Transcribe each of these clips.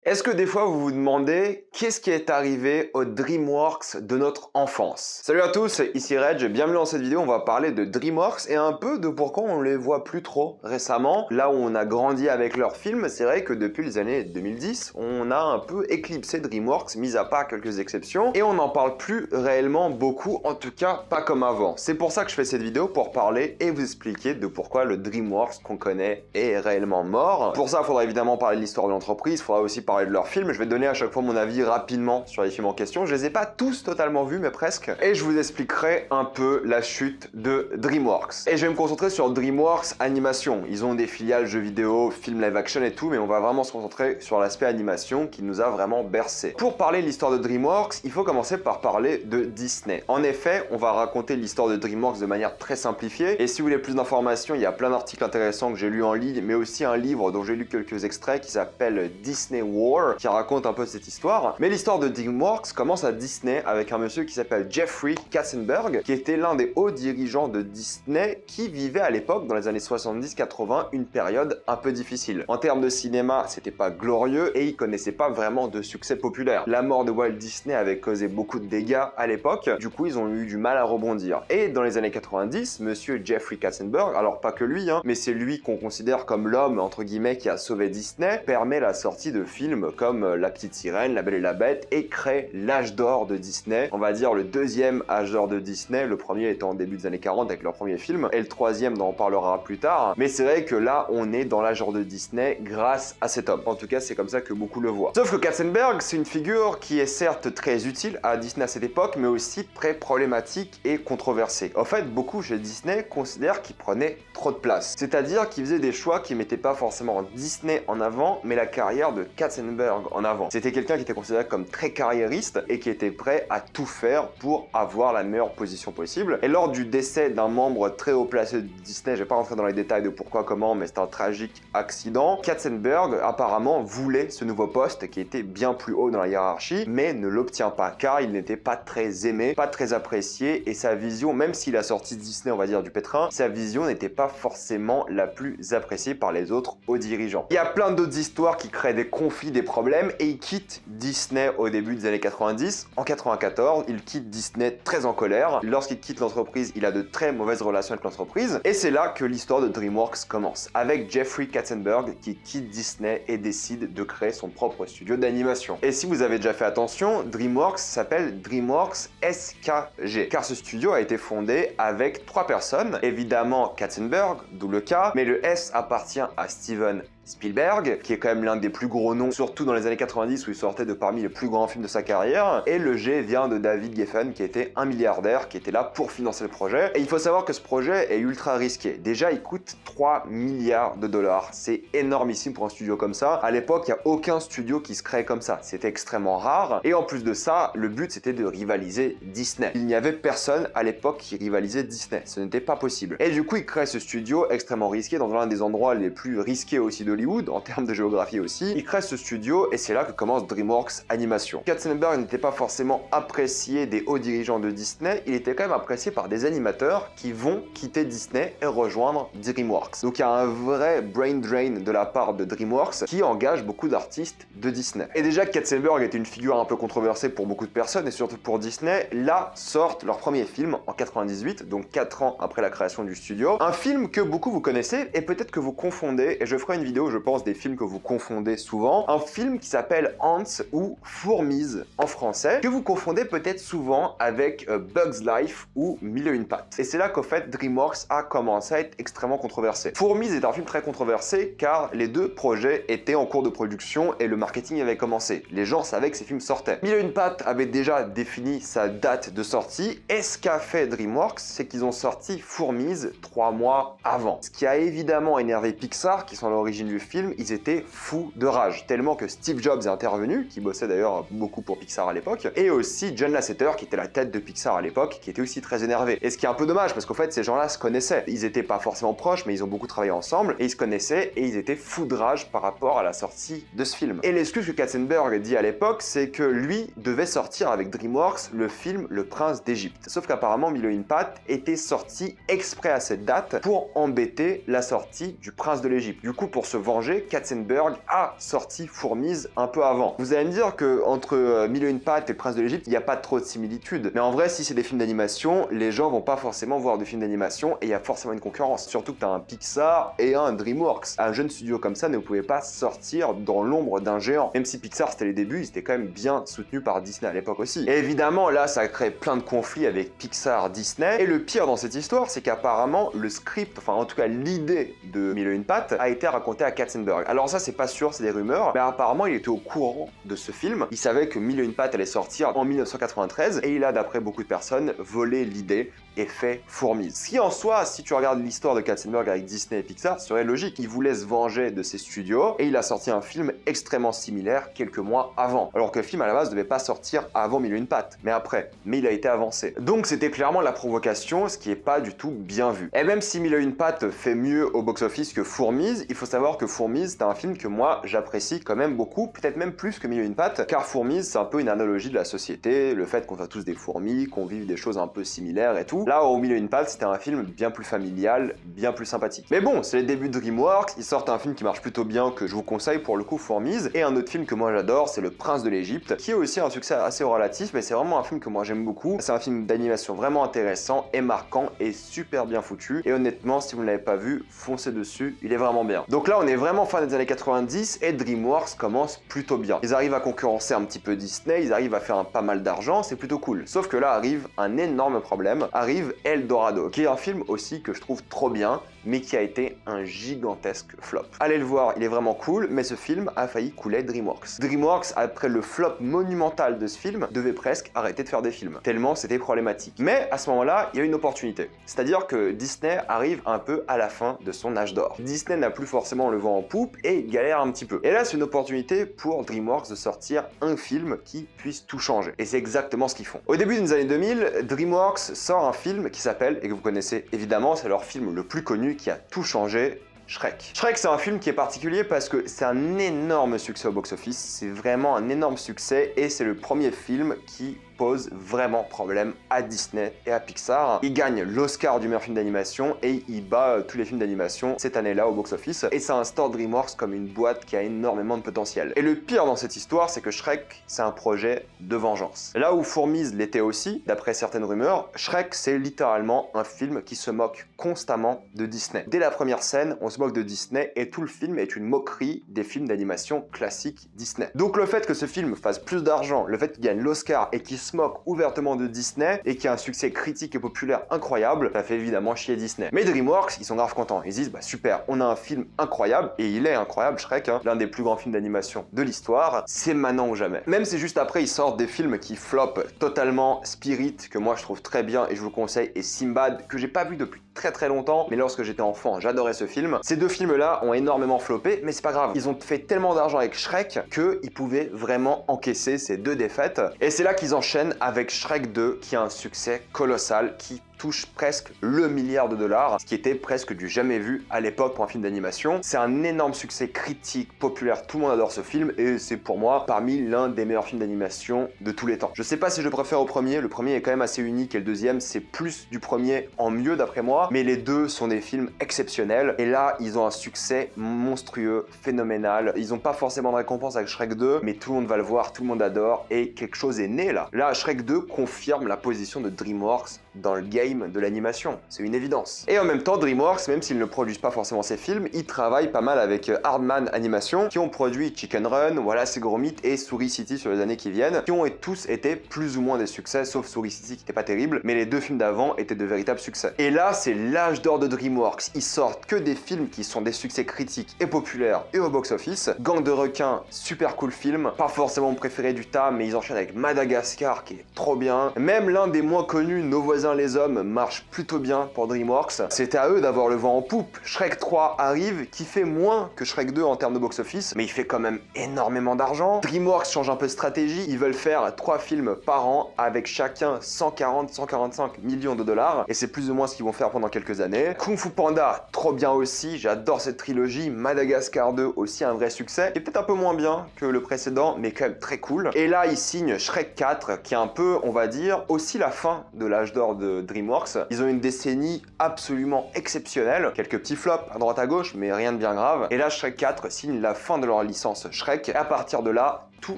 Est-ce que des fois vous vous demandez qu'est-ce qui est arrivé aux DreamWorks de notre enfance? Salut à tous, ici Reg, bienvenue dans cette vidéo. On va parler de DreamWorks et un peu de pourquoi on les voit plus trop récemment. Là où on a grandi avec leurs films, c'est vrai que depuis les années 2010, on a un peu éclipsé DreamWorks, mis à part quelques exceptions, et on n'en parle plus réellement beaucoup, en tout cas pas comme avant. C'est pour ça que je fais cette vidéo, pour parler et vous expliquer de pourquoi le DreamWorks qu'on connaît est réellement mort. Pour ça, il faudra évidemment parler de l'histoire de l'entreprise, il faudra aussi parler de leurs films. Je vais donner à chaque fois mon avis rapidement sur les films en question. Je les ai pas tous totalement vus, mais presque. Et je vous expliquerai un peu la chute de DreamWorks. Et je vais me concentrer sur DreamWorks Animation. Ils ont des filiales jeux vidéo, films live action et tout, mais on va vraiment se concentrer sur l'aspect animation qui nous a vraiment bercé. Pour parler de l'histoire de DreamWorks, il faut commencer par parler de Disney. En effet, on va raconter l'histoire de DreamWorks de manière très simplifiée. Et si vous voulez plus d'informations, il y a plein d'articles intéressants que j'ai lus en ligne, mais aussi un livre dont j'ai lu quelques extraits qui s'appelle Disney War, qui raconte un peu cette histoire. Mais l'histoire de DreamWorks commence à Disney avec un monsieur qui s'appelle Jeffrey Katzenberg, qui était l'un des hauts dirigeants de Disney qui vivait à l'époque, dans les années 70-80, une période un peu difficile. En termes de cinéma, c'était pas glorieux et il connaissait pas vraiment de succès populaire. La mort de Walt Disney avait causé beaucoup de dégâts à l'époque, du coup ils ont eu du mal à rebondir. Et dans les années 90, monsieur Jeffrey Katzenberg, alors pas que lui, mais c'est lui qu'on considère comme l'homme, entre guillemets, qui a sauvé Disney, permet la sortie de films comme La Petite Sirène, La Belle et la Bête, et crée l'âge d'or de Disney. On va dire le deuxième âge d'or de Disney, le premier étant au début des années 40 avec leur premier film, et le troisième dont on parlera plus tard. Mais c'est vrai que là, on est dans l'âge d'or de Disney grâce à cet homme. En tout cas, c'est comme ça que beaucoup le voient. Sauf que Katzenberg, c'est une figure qui est certes très utile à Disney à cette époque, mais aussi très problématique et controversée. En fait, beaucoup chez Disney considèrent qu'il prenait trop de place. C'est-à-dire qu'il faisait des choix qui mettaient pas forcément Disney en avant, mais la carrière de Katzenberg en avant. C'était quelqu'un qui était considéré comme très carriériste et qui était prêt à tout faire pour avoir la meilleure position possible. Et lors du décès d'un membre très haut placé de Disney, je vais pas rentrer dans les détails de pourquoi, comment, mais c'est un tragique accident, Katzenberg apparemment voulait ce nouveau poste qui était bien plus haut dans la hiérarchie, mais ne l'obtient pas car il n'était pas très aimé, pas très apprécié, et sa vision, même s'il a sorti Disney, on va dire, du pétrin, sa vision n'était pas forcément la plus appréciée par les autres hauts dirigeants. Il y a plein d'autres histoires qui créent des conflits, des problèmes, et il quitte Disney au début des années 90. En 94, il quitte Disney très en colère. Lorsqu'il quitte l'entreprise, il a de très mauvaises relations avec l'entreprise, et c'est là que l'histoire de DreamWorks commence, avec Jeffrey Katzenberg qui quitte Disney et décide de créer son propre studio d'animation. Et si vous avez déjà fait attention, DreamWorks s'appelle DreamWorks SKG, car ce studio a été fondé avec 3 personnes, évidemment Katzenberg, d'où le K, mais le S appartient à Steven Spielberg, qui est quand même l'un des plus gros noms, surtout dans les années 90 où il sortait de parmi les plus grands films de sa carrière. Et le G vient de David Geffen, qui était un milliardaire, qui était là pour financer le projet. Et il faut savoir que ce projet est ultra risqué. Déjà, il coûte 3 milliards de dollars. C'est énormissime pour un studio comme ça. À l'époque, il n'y a aucun studio qui se crée comme ça. C'était extrêmement rare. Et en plus de ça, le but, c'était de rivaliser Disney. Il n'y avait personne à l'époque qui rivalisait Disney. Ce n'était pas possible. Et du coup, il crée ce studio extrêmement risqué dans l'un des endroits les plus risqués aussi de Hollywood, en termes de géographie aussi. Il crée ce studio et c'est là que commence DreamWorks Animation. Katzenberg n'était pas forcément apprécié des hauts dirigeants de Disney, il était quand même apprécié par des animateurs qui vont quitter Disney et rejoindre DreamWorks. Donc il y a un vrai brain drain de la part de DreamWorks qui engage beaucoup d'artistes de Disney. Et déjà Katzenberg était une figure un peu controversée pour beaucoup de personnes et surtout pour Disney. Là sortent leur premier film en 98, donc 4 ans après la création du studio. Un film que beaucoup vous connaissez et peut-être que vous confondez, et je ferai une vidéo je pense des films que vous confondez souvent. Un film qui s'appelle Ants ou Fourmise en français, que vous confondez peut-être souvent avec Bugs Life ou Mille et une pattes. Et c'est là qu'au fait DreamWorks a commencé à être extrêmement controversé. Fourmise est un film très controversé car les deux projets étaient en cours de production et le marketing avait commencé. Les gens savaient que ces films sortaient. Mille et une pattes avait déjà défini sa date de sortie et ce qu'a fait DreamWorks, c'est qu'ils ont sorti Fourmise 3 mois avant. Ce qui a évidemment énervé Pixar qui sont à l'origine du film, ils étaient fous de rage, tellement que Steve Jobs est intervenu, qui bossait d'ailleurs beaucoup pour Pixar à l'époque, et aussi John Lasseter, qui était la tête de Pixar à l'époque, qui était aussi très énervé. Et ce qui est un peu dommage, parce qu'en fait, ces gens-là se connaissaient. Ils étaient pas forcément proches, mais ils ont beaucoup travaillé ensemble, et ils se connaissaient, et ils étaient fous de rage par rapport à la sortie de ce film. Et l'excuse que Katzenberg dit à l'époque, c'est que lui devait sortir avec DreamWorks le film Le Prince d'Égypte. Sauf qu'apparemment, Mille et une pattes était sorti exprès à cette date pour embêter la sortie du Prince de l'Égypte. Du coup, pour ce venger, Katzenberg a sorti Fourmise un peu avant. Vous allez me dire que entre Mille et une pattes et le Prince de l'Égypte, il n'y a pas trop de similitudes. Mais en vrai, si c'est des films d'animation, les gens vont pas forcément voir des films d'animation et il y a forcément une concurrence. Surtout que tu as un Pixar et un DreamWorks. Un jeune studio comme ça ne pouvait pas sortir dans l'ombre d'un géant. Même si Pixar c'était les débuts, ils étaient quand même bien soutenus par Disney à l'époque aussi. Et évidemment, là, ça crée plein de conflits avec Pixar, Disney. Et le pire dans cette histoire, c'est qu'apparemment, le script, enfin en tout cas l'idée de Mille et une pattes, a été racontée à Katzenberg. Alors ça, c'est pas sûr, c'est des rumeurs, mais apparemment, il était au courant de ce film. Il savait que Mille et une pattes allait sortir en 1993 et il a, d'après beaucoup de personnes, volé l'idée et fait Fourmise. Ce qui en soi, si tu regardes l'histoire de Katzenberg avec Disney et Pixar, serait logique. Il voulait se venger de ses studios et il a sorti un film extrêmement similaire quelques mois avant. Alors que le film à la base devait pas sortir avant Mille et une pattes, mais après. Mais il a été avancé. Donc c'était clairement la provocation, ce qui est pas du tout bien vu. Et même si Mille et une pattes fait mieux au box-office que Fourmise, il faut savoir que Fourmise, c'est un film que moi j'apprécie quand même beaucoup, peut-être même plus que Mille et une pattes, car Fourmise, c'est un peu une analogie de la société, le fait qu'on soit tous des fourmis, qu'on vive des choses un peu similaires et tout. Là, au Mille et une pattes, c'était un film bien plus familial, bien plus sympathique. Mais bon, c'est les débuts de DreamWorks, ils sortent un film qui marche plutôt bien, que je vous conseille pour le coup, Fourmise, et un autre film que moi j'adore, c'est Le Prince de l'Égypte, qui est aussi un succès assez relatif, mais c'est vraiment un film que moi j'aime beaucoup. C'est un film d'animation vraiment intéressant et marquant et super bien foutu. Et honnêtement, si vous ne l'avez pas vu, foncez dessus, il est vraiment bien. Donc là, on est vraiment fin des années 90 et DreamWorks commence plutôt bien. Ils arrivent à concurrencer un petit peu Disney, ils arrivent à faire pas mal d'argent, c'est plutôt cool. Sauf que là arrive un énorme problème, arrive Eldorado, qui est un film aussi que je trouve trop bien, mais qui a été un gigantesque flop. Allez le voir, il est vraiment cool, mais ce film a failli couler DreamWorks. DreamWorks, après le flop monumental de ce film, devait presque arrêter de faire des films, tellement c'était problématique. Mais à ce moment-là, il y a une opportunité. C'est-à-dire que Disney arrive un peu à la fin de son âge d'or. Disney n'a plus forcément le vent en poupe et galère un petit peu. Et là, c'est une opportunité pour DreamWorks de sortir un film qui puisse tout changer. Et c'est exactement ce qu'ils font. Au début des années 2000, DreamWorks sort un film qui s'appelle, et que vous connaissez évidemment, c'est leur film le plus connu qui a tout changé, Shrek. Shrek, c'est un film qui est particulier parce que c'est un énorme succès au box-office, c'est vraiment un énorme succès et c'est le premier film qui pose vraiment problème à Disney et à Pixar. Il gagne l'Oscar du meilleur film d'animation et il bat tous les films d'animation cette année-là au box-office et ça instaure DreamWorks comme une boîte qui a énormément de potentiel. Et le pire dans cette histoire, c'est que Shrek, c'est un projet de vengeance. Là où Fourmise l'était aussi, d'après certaines rumeurs, Shrek, c'est littéralement un film qui se moque constamment de Disney. Dès la première scène, on se moque de Disney et tout le film est une moquerie des films d'animation classiques Disney. Donc le fait que ce film fasse plus d'argent, le fait qu'il gagne l'Oscar et qu'il se moque ouvertement de Disney et qui a un succès critique et populaire incroyable, ça fait évidemment chier Disney. Mais DreamWorks, ils sont grave contents. Ils disent, bah super, on a un film incroyable, et il est incroyable, Shrek, hein, l'un des plus grands films d'animation de l'histoire, c'est maintenant ou jamais. Même si juste après, ils sortent des films qui flopent totalement, Spirit, que moi je trouve très bien et je vous le conseille, et Simbad, que j'ai pas vu depuis très longtemps, mais lorsque j'étais enfant, j'adorais ce film. Ces deux films-là ont énormément floppé, mais c'est pas grave. Ils ont fait tellement d'argent avec Shrek qu'ils pouvaient vraiment encaisser ces deux défaites. Et c'est là qu'ils enchaînent avec Shrek 2, qui a un succès colossal, qui touche presque le milliard de dollars, ce qui était presque du jamais vu à l'époque pour un film d'animation. C'est un énorme succès critique, populaire, tout le monde adore ce film et c'est pour moi parmi l'un des meilleurs films d'animation de tous les temps. Je sais pas si je préfère au premier, le premier est quand même assez unique et le deuxième c'est plus du premier en mieux d'après moi, mais les deux sont des films exceptionnels et là ils ont un succès monstrueux, phénoménal. Ils ont pas forcément de récompense avec Shrek 2, mais tout le monde va le voir, tout le monde adore et quelque chose est né là. Là, Shrek 2 confirme la position de DreamWorks dans le game de l'animation, c'est une évidence. Et en même temps, DreamWorks, même s'ils ne produisent pas forcément ces films, ils travaillent pas mal avec Hardman Animation, qui ont produit Chicken Run, Wallace et Gromit et Souris City sur les années qui viennent, qui ont tous été plus ou moins des succès, sauf Souris City qui n'était pas terrible, mais les deux films d'avant étaient de véritables succès. Et là, c'est l'âge d'or de DreamWorks, ils sortent que des films qui sont des succès critiques et populaires et au box-office. Gang de requins, super cool film, pas forcément mon préféré du tas, mais ils enchaînent avec Madagascar qui est trop bien. Même l'un des moins connus, Nos voisins les hommes, marche plutôt bien pour DreamWorks. C'était à eux d'avoir le vent en poupe. Shrek 3 arrive, qui fait moins que Shrek 2 en termes de box-office, mais il fait quand même énormément d'argent. DreamWorks change un peu de stratégie, ils veulent faire 3 films par an avec chacun 140-145 millions de dollars, et c'est plus ou moins ce qu'ils vont faire pendant quelques années. Kung Fu Panda, trop bien aussi, j'adore cette trilogie. Madagascar 2, aussi un vrai succès, qui est peut-être un peu moins bien que le précédent, mais quand même très cool. Et là, ils signent Shrek 4, qui est un peu, on va dire, aussi la fin de l'âge d'or de DreamWorks, DreamWorks. Ils ont une décennie absolument exceptionnelle, quelques petits flops à droite à gauche, mais rien de bien grave. Et là, Shrek 4 signe la fin de leur licence Shrek, et à partir de là, tout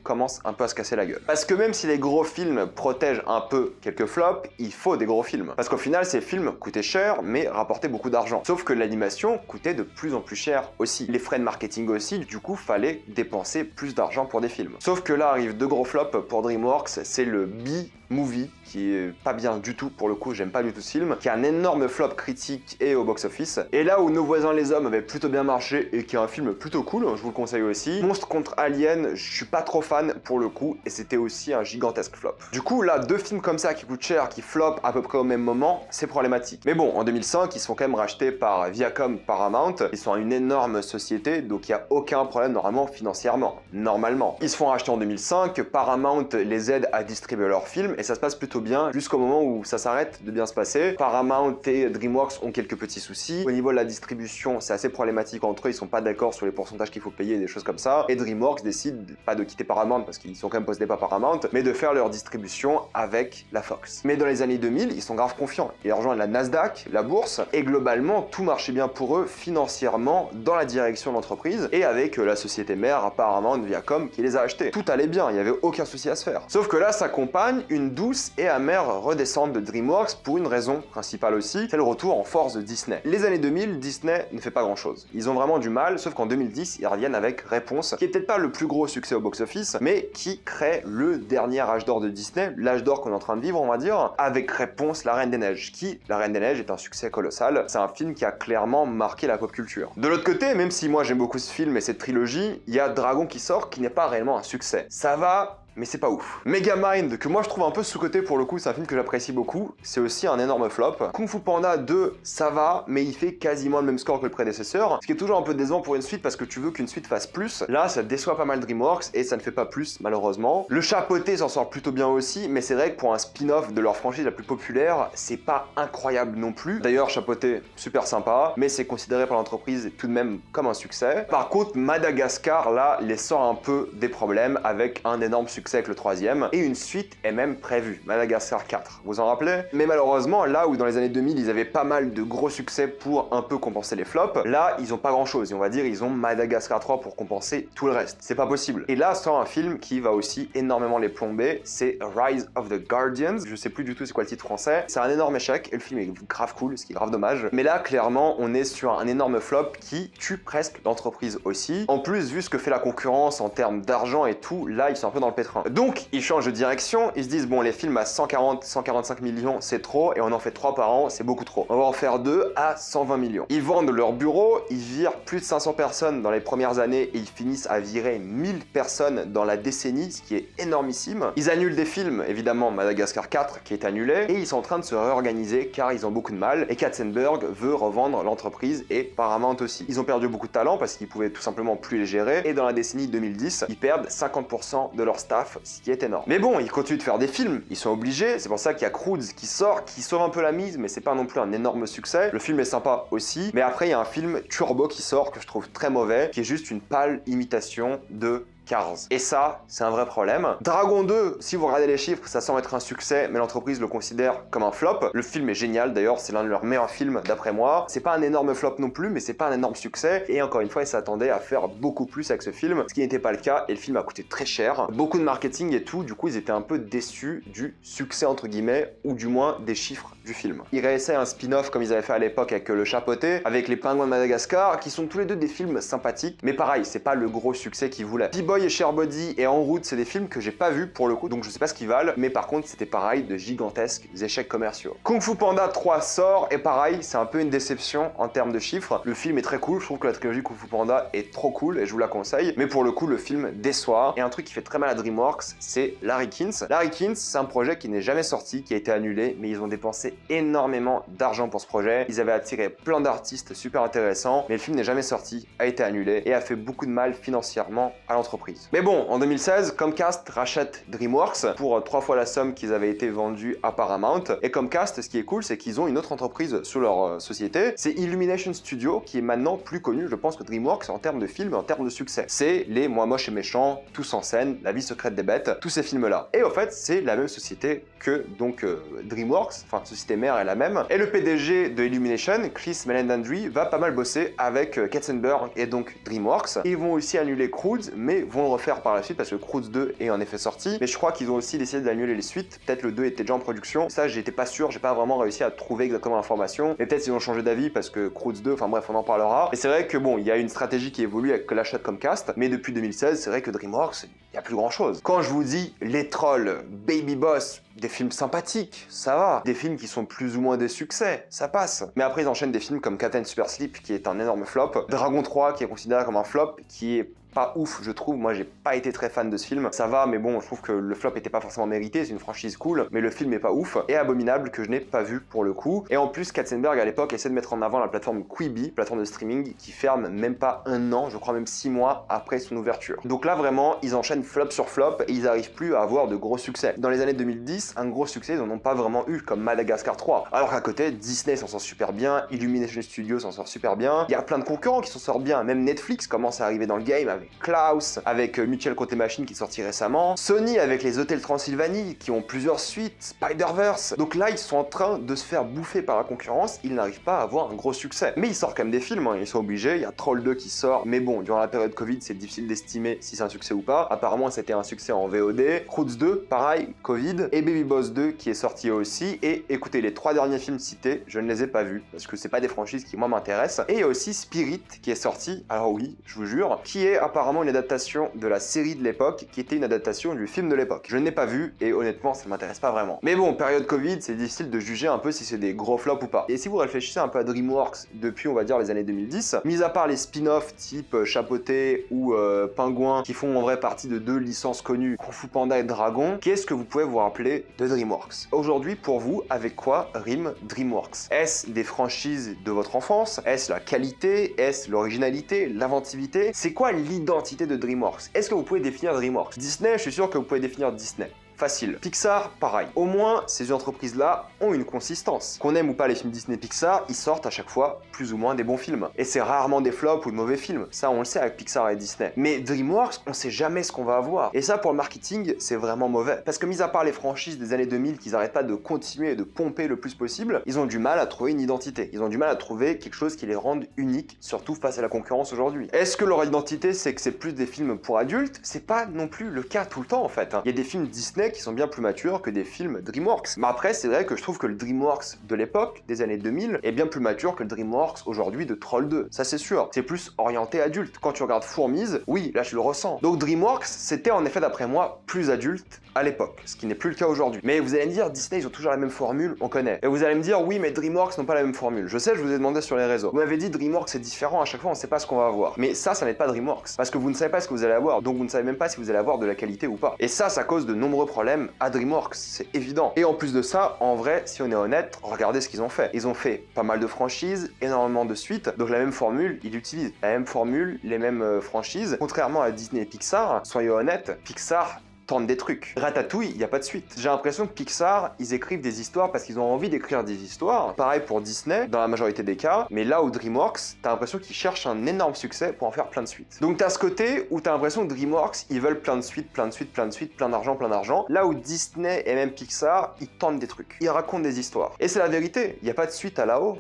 commence un peu à se casser la gueule. Parce que même si les gros films protègent un peu quelques flops, il faut des gros films. Parce qu'au final, ces films coûtaient cher, mais rapportaient beaucoup d'argent. Sauf que l'animation coûtait de plus en plus cher aussi. Les frais de marketing aussi, du coup, fallait dépenser plus d'argent pour des films. Sauf que là arrivent deux gros flops pour DreamWorks, c'est le B-Movie, qui est pas bien du tout pour le coup, j'aime pas du tout ce film, qui est un énorme flop critique et au box-office. Et là où Nos voisins les hommes avait plutôt bien marché et qui est un film plutôt cool, je vous le conseille aussi, Monstre contre Alien, je suis pas trop fan pour le coup, et c'était aussi un gigantesque flop. Du coup là, deux films comme ça qui coûtent cher, qui flopent à peu près au même moment, c'est problématique. Mais bon, en 2005, ils sont quand même rachetés par Viacom Paramount, ils sont une énorme société, donc il n'y a aucun problème normalement financièrement, normalement. Ils se font racheter en 2005, Paramount les aide à distribuer leurs films, et ça se passe plutôt bien, jusqu'au moment où ça s'arrête de bien se passer. Paramount et DreamWorks ont quelques petits soucis. Au niveau de la distribution, c'est assez problématique entre eux, ils sont pas d'accord sur les pourcentages qu'il faut payer, des choses comme ça. Et DreamWorks décide pas de quitter Paramount parce qu'ils sont quand même possédés par Paramount, mais de faire leur distribution avec la Fox. Mais dans les années 2000, ils sont grave confiants. Ils rejoignent la Nasdaq, la bourse, et globalement, tout marchait bien pour eux financièrement dans la direction de l'entreprise et avec la société mère Paramount Viacom qui les a achetés. Tout allait bien, il n'y avait aucun souci à se faire. Sauf que là s'accompagne une douce et amère redescente de DreamWorks pour une raison principale aussi, c'est le retour en force de Disney. Les années 2000, Disney ne fait pas grand chose. Ils ont vraiment du mal, sauf qu'en 2010, ils reviennent avec Réponse, qui est peut-être pas le plus gros succès au box-office, mais qui crée le dernier âge d'or de Disney, l'âge d'or qu'on est en train de vivre, on va dire, avec Réponse, La Reine des Neiges, qui, La Reine des Neiges, est un succès colossal. C'est un film qui a clairement marqué la pop culture. De l'autre côté, même si moi j'aime beaucoup ce film et cette trilogie, il y a Dragon qui sort qui n'est pas réellement un succès. Ça va, mais c'est pas ouf. Megamind, que moi je trouve un peu sous-coté pour le coup, c'est un film que j'apprécie beaucoup, c'est aussi un énorme flop. Kung Fu Panda 2, ça va, mais il fait quasiment le même score que le prédécesseur, ce qui est toujours un peu décevant pour une suite parce que tu veux qu'une suite fasse plus. Là, ça déçoit pas mal DreamWorks et ça ne fait pas plus, malheureusement. Le Chapeauté s'en sort plutôt bien aussi, mais c'est vrai que pour un spin-off de leur franchise la plus populaire, c'est pas incroyable non plus. D'ailleurs, Chapeauté, super sympa, mais c'est considéré par l'entreprise tout de même comme un succès. Par contre, Madagascar, là, les sort un peu des problèmes avec un énorme succès avec le troisième, et une suite est même prévue, Madagascar 4, vous en rappelez? Mais malheureusement, là où dans les années 2000, ils avaient pas mal de gros succès pour un peu compenser les flops, là, ils ont pas grand chose, et on va dire, ils ont Madagascar 3 pour compenser tout le reste. C'est pas possible. Et là, sort un film qui va aussi énormément les plomber, c'est Rise of the Guardians, je sais plus du tout c'est quoi le titre français, c'est un énorme échec, et le film est grave cool, ce qui est grave dommage, mais là, clairement, on est sur un énorme flop qui tue presque l'entreprise aussi. En plus, vu ce que fait la concurrence en termes d'argent et tout, là, ils sont un peu dans le pétrin. Donc, ils changent de direction, ils se disent, bon, les films à 140-145 millions, c'est trop, et on en fait 3 par an, c'est beaucoup trop. On va en faire 2 à 120 millions. Ils vendent leur bureau, ils virent plus de 500 personnes dans les premières années, et ils finissent à virer 1000 personnes dans la décennie, ce qui est énormissime. Ils annulent des films, évidemment, Madagascar 4, qui est annulé, et ils sont en train de se réorganiser, car ils ont beaucoup de mal, et Katzenberg veut revendre l'entreprise, et Paramount aussi. Ils ont perdu beaucoup de talent, parce qu'ils pouvaient tout simplement plus les gérer, et dans la décennie 2010, ils perdent 50% de leur staff, ce qui est énorme. Mais bon, ils continuent de faire des films, ils sont obligés, c'est pour ça qu'il y a Croods qui sort, qui sauve un peu la mise, mais c'est pas non plus un énorme succès. Le film est sympa aussi, mais après il y a un film Turbo qui sort, que je trouve très mauvais, qui est juste une pâle imitation de Cars. Et ça, c'est un vrai problème. Dragon 2, si vous regardez les chiffres, ça semble être un succès, mais l'entreprise le considère comme un flop. Le film est génial, d'ailleurs, c'est l'un de leurs meilleurs films d'après moi. C'est pas un énorme flop non plus, mais c'est pas un énorme succès. Et encore une fois, ils s'attendaient à faire beaucoup plus avec ce film, ce qui n'était pas le cas, et le film a coûté très cher. Beaucoup de marketing et tout, du coup, ils étaient un peu déçus du succès, entre guillemets, ou du moins des chiffres du film. Ils réessaient un spin-off comme ils avaient fait à l'époque avec Le Chapeauté, avec les Pingouins de Madagascar, qui sont tous les deux des films sympathiques, mais pareil, c'est pas le gros succès qu'ils voulaient. P-Boy et Sharebody et En Route, c'est des films que j'ai pas vus pour le coup, donc je sais pas ce qu'ils valent, mais par contre, c'était pareil, de gigantesques échecs commerciaux. Kung Fu Panda 3 sort, et pareil, c'est un peu une déception en termes de chiffres. Le film est très cool, je trouve que la trilogie Kung Fu Panda est trop cool, et je vous la conseille, mais pour le coup, le film déçoit. Et un truc qui fait très mal à DreamWorks, c'est Larrykins. Larrykins, c'est un projet qui n'est jamais sorti, qui a été annulé, mais ils ont dépensé énormément d'argent pour ce projet. Ils avaient attiré plein d'artistes super intéressants, mais le film n'est jamais sorti, a été annulé, et a fait beaucoup de mal financièrement à l'entreprise. entreprise. Mais bon, en 2016, Comcast rachète DreamWorks pour 3 fois la somme qu'ils avaient été vendus à Paramount. Et Comcast, ce qui est cool, c'est qu'ils ont une autre entreprise sous leur société. C'est Illumination Studio, qui est maintenant plus connu, je pense, que DreamWorks en termes de films, en termes de succès. C'est les Moi Moche et Méchant, Tous en scène, La vie secrète des bêtes, tous ces films-là. Et en fait, c'est la même société que donc DreamWorks, enfin, société mère est la même. Et le PDG de Illumination, Chris Meledandri, va pas mal bosser avec Katzenberg et donc DreamWorks. Ils vont aussi annuler Croods, mais vont le refaire par la suite parce que Croods 2 est en effet sorti. Mais je crois qu'ils ont aussi décidé d'annuler les suites. Peut-être le 2 était déjà en production. Ça, j'étais pas sûr, j'ai pas vraiment réussi à trouver exactement l'information. Mais peut-être ils ont changé d'avis parce que Croods 2, enfin bref, on en parlera. Mais c'est vrai que bon, il y a une stratégie qui évolue avec l'achat de Comcast. Mais depuis 2016, c'est vrai que DreamWorks, il y a plus grand chose. Quand je vous dis Les Trolls, Baby Boss, des films sympathiques, ça va. Des films qui sont plus ou moins des succès, ça passe. Mais après, ils enchaînent des films comme Captain Super Sleep, qui est un énorme flop. Dragon 3, qui est considéré comme un flop, qui est pas ouf, je trouve. Moi, j'ai pas été très fan de ce film. Ça va, mais bon, je trouve que le flop était pas forcément mérité. C'est une franchise cool, mais le film est pas ouf. Et Abominable, que je n'ai pas vu pour le coup. Et en plus, Katzenberg, à l'époque, essaie de mettre en avant la plateforme Quibi, plateforme de streaming, qui ferme même pas un an, je crois même 6 mois après son ouverture. Donc là, vraiment, ils enchaînent flop sur flop et ils arrivent plus à avoir de gros succès. Dans les années 2010, un gros succès, ils en ont pas vraiment eu, comme Madagascar 3. Alors qu'à côté, Disney s'en sort super bien, Illumination Studios s'en sort super bien. Il y a plein de concurrents qui s'en sortent bien. Même Netflix commence à arriver dans le game avec Klaus, avec Mitchell contre les machines qui est sorti récemment, Sony avec les Hôtels Transylvanie qui ont plusieurs suites, Spider-Verse. Donc là, ils sont en train de se faire bouffer par la concurrence, ils n'arrivent pas à avoir un gros succès. Mais ils sortent quand même des films, hein. Ils sont obligés, il y a Troll 2 qui sort, mais bon, durant la période Covid, c'est difficile d'estimer si c'est un succès ou pas. Apparemment, c'était un succès en VOD. Croods 2, pareil, Covid, et Baby Boss 2 qui est sorti aussi. Et écoutez, les 3 derniers films cités, je ne les ai pas vus, parce que c'est pas des franchises qui moi m'intéressent. Et il y a aussi Spirit qui est sorti, alors oui, je vous jure, qui est apparemment une adaptation de la série de l'époque, qui était une adaptation du film de l'époque. Je ne l'ai pas vu, et honnêtement, ça m'intéresse pas vraiment. Mais bon, période Covid, c'est difficile de juger un peu si c'est des gros flops ou pas. Et si vous réfléchissez un peu à DreamWorks depuis, on va dire, les années 2010, mis à part les spin-offs type Chapeauté ou Pingouin, qui font en vrai partie de 2 licences connues, Kung Fu Panda et Dragon, qu'est-ce que vous pouvez vous rappeler de DreamWorks? Aujourd'hui, pour vous, avec quoi rime DreamWorks? Est-ce des franchises de votre enfance? Est-ce la qualité? Est-ce l'originalité? L'inventivité? C'est quoi l'identité de DreamWorks? Est-ce que vous pouvez définir DreamWorks? Disney, je suis sûr que vous pouvez définir Disney. Facile. Pixar, pareil. Au moins, ces entreprises-là ont une consistance. Qu'on aime ou pas les films Disney Pixar, ils sortent à chaque fois plus ou moins des bons films. Et c'est rarement des flops ou de mauvais films. Ça, on le sait avec Pixar et Disney. Mais DreamWorks, on sait jamais ce qu'on va avoir. Et ça, pour le marketing, c'est vraiment mauvais. Parce que mis à part les franchises des années 2000 qu'ils arrêtent pas de continuer et de pomper le plus possible, ils ont du mal à trouver une identité. Ils ont du mal à trouver quelque chose qui les rende uniques, surtout face à la concurrence aujourd'hui. Est-ce que leur identité, c'est que c'est plus des films pour adultes? C'est pas non plus le cas tout le temps, en fait. Il y a des films Disney qui sont bien plus matures que des films DreamWorks. Mais après, c'est vrai que je trouve que le DreamWorks de l'époque, des années 2000, est bien plus mature que le DreamWorks aujourd'hui de Troll 2. Ça, c'est sûr. C'est plus orienté adulte. Quand tu regardes Fourmise, oui, là, je le ressens. Donc DreamWorks, c'était en effet, d'après moi, plus adulte à l'époque, ce qui n'est plus le cas aujourd'hui. Mais vous allez me dire, Disney, ils ont toujours la même formule, on connaît. Et vous allez me dire, oui, mais DreamWorks n'ont pas la même formule. Je sais, je vous ai demandé sur les réseaux. Vous m'avez dit, DreamWorks, c'est différent, à chaque fois, on ne sait pas ce qu'on va avoir. Mais ça n'est pas DreamWorks. Parce que vous ne savez pas ce que vous allez avoir, donc vous ne savez même pas si vous allez avoir de la qualité ou pas. Et ça cause de nombreux problèmes à DreamWorks, c'est évident. Et en plus de ça, en vrai, si on est honnête, regardez ce qu'ils ont fait. Ils ont fait pas mal de franchises, énormément de suites, donc la même formule, ils l'utilisent. La même formule, les mêmes franchises. Contrairement à Disney et Pixar, soyez honnêtes, Pixar tente des trucs. Ratatouille, il n'y a pas de suite. J'ai l'impression que Pixar, ils écrivent des histoires parce qu'ils ont envie d'écrire des histoires. Pareil pour Disney, dans la majorité des cas, mais là où DreamWorks, t'as l'impression qu'ils cherchent un énorme succès pour en faire plein de suites. Donc t'as ce côté où t'as l'impression que DreamWorks, ils veulent plein de suites, plein de suites, plein de suites, plein d'argent, là où Disney et même Pixar, ils tentent des trucs. Ils racontent des histoires. Et c'est la vérité, il n'y a pas de suite à là-haut.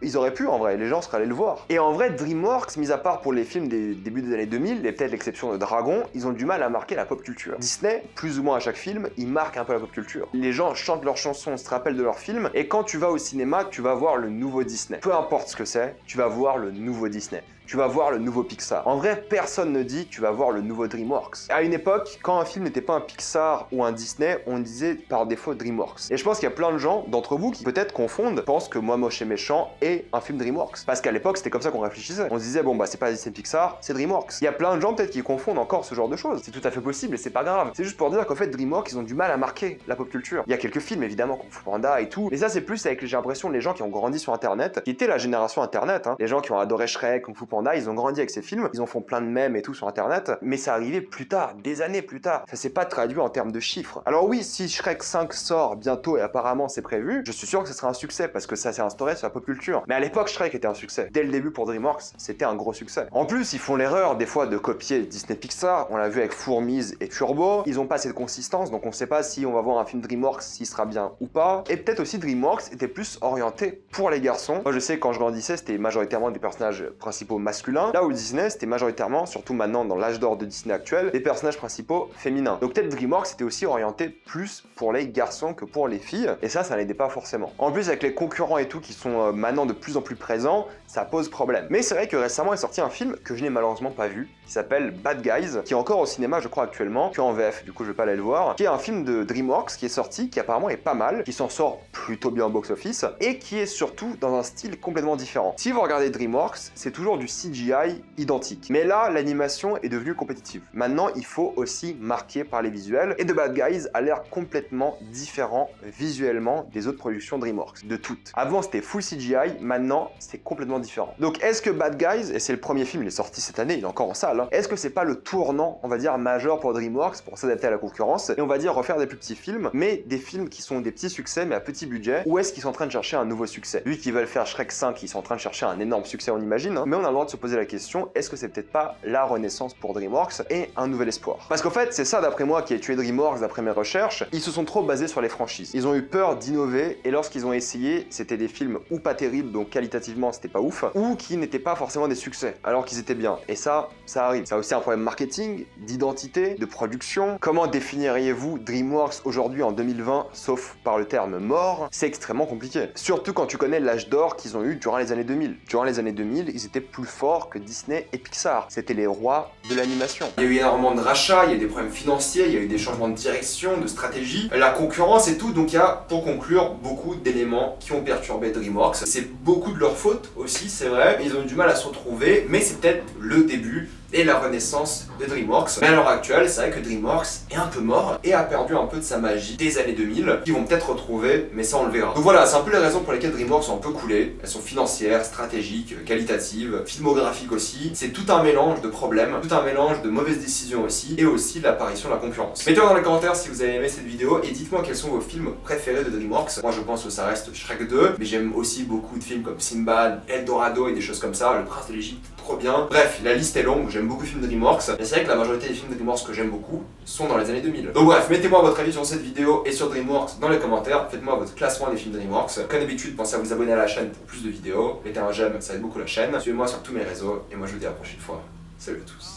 Ils auraient pu en vrai, les gens seraient allés le voir. Et en vrai, DreamWorks, mis à part pour les films des débuts des années 2000, et peut-être l'exception de Dragon, ils ont du mal à marquer la pop culture. Disney, plus ou moins à chaque film, ils marquent un peu la pop culture. Les gens chantent leurs chansons, se rappellent de leurs films, et quand tu vas au cinéma, tu vas voir le nouveau Disney. Peu importe ce que c'est, tu vas voir le nouveau Disney. Tu vas voir le nouveau Pixar. En vrai, personne ne dit tu vas voir le nouveau DreamWorks. À une époque, quand un film n'était pas un Pixar ou un Disney, on disait par défaut DreamWorks. Et je pense qu'il y a plein de gens d'entre vous qui peut-être confondent, pensent que Moi Moche et Méchant est un film DreamWorks. Parce qu'à l'époque, c'était comme ça qu'on réfléchissait. On se disait, bon bah c'est pas Disney Pixar, c'est DreamWorks. Il y a plein de gens peut-être qui confondent encore ce genre de choses. C'est tout à fait possible et c'est pas grave. C'est juste pour dire qu'en fait, DreamWorks, ils ont du mal à marquer la pop culture. Il y a quelques films évidemment, Kung Fu Panda et tout. Mais ça, c'est plus avec, j'ai l'impression, les gens qui ont grandi sur Internet, qui étaient la génération Internet. Les gens qui ont adoré Shrek, Kung Fu Panda, Panda, ils ont grandi avec ces films, ils en font plein de mèmes et tout sur internet, mais ça arrivait plus tard, des années plus tard. Ça s'est pas traduit en termes de chiffres. Alors oui, si Shrek 5 sort bientôt et apparemment c'est prévu, je suis sûr que ce sera un succès parce que ça s'est instauré sur la pop culture. Mais à l'époque, Shrek était un succès. Dès le début pour DreamWorks, c'était un gros succès. En plus, ils font l'erreur des fois de copier Disney Pixar, on l'a vu avec Fourmise et Turbo, ils ont pas assez de consistance, donc on sait pas si on va voir un film DreamWorks s'il sera bien ou pas. Et peut-être aussi DreamWorks était plus orienté pour les garçons. Moi je sais quand je grandissais, c'était majoritairement des personnages principaux masculins, là où Disney c'était majoritairement, surtout maintenant dans l'âge d'or de Disney actuel, des personnages principaux féminins. Donc peut-être DreamWorks était aussi orienté plus pour les garçons que pour les filles, et ça l'aidait pas forcément. En plus avec les concurrents et tout qui sont maintenant de plus en plus présents, ça pose problème. Mais c'est vrai que récemment est sorti un film que je n'ai malheureusement pas vu, qui s'appelle Bad Guys, qui est encore au cinéma je crois actuellement, que en VF, du coup je vais pas aller le voir, qui est un film de DreamWorks qui est sorti, qui apparemment est pas mal, qui s'en sort plutôt bien au box-office, et qui est surtout dans un style complètement différent. Si vous regardez DreamWorks, c'est toujours du CGI identique. Mais là, l'animation est devenue compétitive. Maintenant, il faut aussi marquer par les visuels, et The Bad Guys a l'air complètement différent visuellement des autres productions DreamWorks, de toutes. Avant c'était full CGI, maintenant c'est complètement différent. Donc est-ce que Bad Guys, et c'est le premier film, il est sorti cette année, il est encore en salle, hein, est-ce que c'est pas le tournant, on va dire, majeur pour DreamWorks pour s'adapter à la concurrence, et on va dire refaire des plus petits films, mais des films qui sont des petits succès mais à petit budget, ou est-ce qu'ils sont en train de chercher un nouveau succès? Vu qu'ils veulent faire Shrek 5, ils sont en train de chercher un énorme succès, on imagine, hein, mais on a le droit de se poser la question, est-ce que c'est peut-être pas la renaissance pour DreamWorks et un nouvel espoir? Parce qu'en fait, c'est ça d'après moi qui a tué DreamWorks d'après mes recherches, ils se sont trop basés sur les franchises. Ils ont eu peur d'innover, et lorsqu'ils ont essayé, c'était des films ou pas terribles, donc qualitativement c'était pas ouf, ou qui n'étaient pas forcément des succès, alors qu'ils étaient bien. Et ça arrive. Ça a aussi un problème marketing, d'identité, de production. Comment définiriez-vous DreamWorks aujourd'hui en 2020, sauf par le terme mort? C'est extrêmement compliqué. Surtout quand tu connais l'âge d'or qu'ils ont eu durant les années 2000. Durant les années 2000, ils étaient plus forts que Disney et Pixar. C'était les rois de l'animation. Il y a eu énormément de rachats, il y a eu des problèmes financiers, il y a eu des changements de direction, de stratégie, la concurrence et tout, donc il y a, pour conclure, beaucoup d'éléments qui ont perturbé DreamWorks. C'est beaucoup de leur faute aussi, c'est vrai, ils ont eu du mal à se retrouver, mais c'est peut-être le début et la renaissance de DreamWorks. Mais à l'heure actuelle, c'est vrai que DreamWorks est un peu mort et a perdu un peu de sa magie des années 2000, qui vont peut-être retrouver, mais ça on le verra. Donc voilà, c'est un peu les raisons pour lesquelles DreamWorks sont un peu coulées. Elles sont financières, stratégiques, qualitatives, filmographiques aussi. C'est tout un mélange de problèmes, tout un mélange de mauvaises décisions aussi, et aussi l'apparition de la concurrence. Mettez-moi dans les commentaires si vous avez aimé cette vidéo, et dites-moi quels sont vos films préférés de DreamWorks. Moi je pense que ça reste Shrek 2, mais j'aime aussi beaucoup de films comme Sinbad, Eldorado et des choses comme ça, Le Prince de l'Égypte, trop bien. Bref, la liste est longue, j'aime beaucoup de films de DreamWorks, mais c'est vrai que la majorité des films de DreamWorks que j'aime beaucoup sont dans les années 2000. Donc bref, mettez-moi votre avis sur cette vidéo et sur DreamWorks dans les commentaires, faites-moi votre classement des films DreamWorks. Comme d'habitude, pensez à vous abonner à la chaîne pour plus de vidéos, mettez un j'aime, ça aide beaucoup la chaîne, suivez-moi sur tous mes réseaux, et moi je vous dis à la prochaine fois. Salut à tous.